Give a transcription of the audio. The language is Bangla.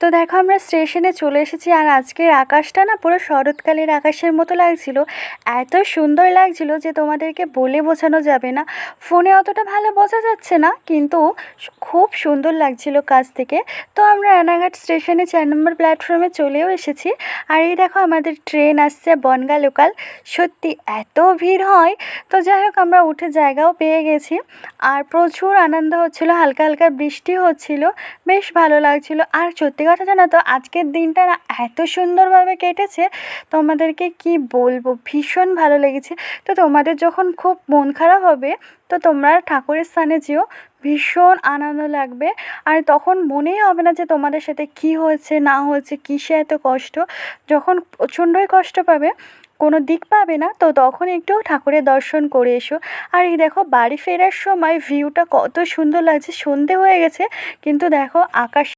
তো দেখো আমরা স্টেশনে চলে এসেছি, আর আজকের আকাশটা না পুরো শরৎকালের আকাশের মতো লাগছিল। এত সুন্দর লাগছিল যে তোমাদেরকে বলে বোঝানো যাবে না। ফোনে অতটা ভালো বোঝা যাচ্ছে না, কিন্তু খুব সুন্দর লাগছিল কাছ থেকে। তো আমরা রানাঘাট স্টেশনে 4 নম্বর প্ল্যাটফর্মে চলেও এসেছি। আর এই দেখো আমাদের ট্রেন আসছে বনগা লোকাল। সত্যি এত ভিড় হয়। তো যাই হোক, আমরা উঠে জায়গাও পেয়ে গেছি। আর প্রচুর আনন্দ হচ্ছিল, হালকা হালকা বৃষ্টি হচ্ছিল, বেশ ভালো লাগছিল। আর সত্যি কথা জানো তো, আজকের দিনটা না এত সুন্দরভাবে কেটেছে, তোমাদেরকে কি বলবো, ভীষণ ভালো লেগেছে। তো তোমাদের যখন খুব মন খারাপ হবে, তো তোমরা ঠাকুরের স্থানে যেও, ভীষণ আনন্দ লাগবে। আর তখন মনেই হবে না যে তোমাদের সাথে কি হয়েছে না হয়েছে, কিসে এত কষ্ট। যখন প্রচণ্ডই কষ্ট পাবে, কোনো দিক পাবে না, তো তখন একটু ঠাকুরের দর্শন করে এসো। আর এই দেখো বাড়ি ফেরার সময় ভিউটা কত সুন্দর লাগছে। সন্ধে হয়ে গেছে, কিন্তু দেখো আকাশ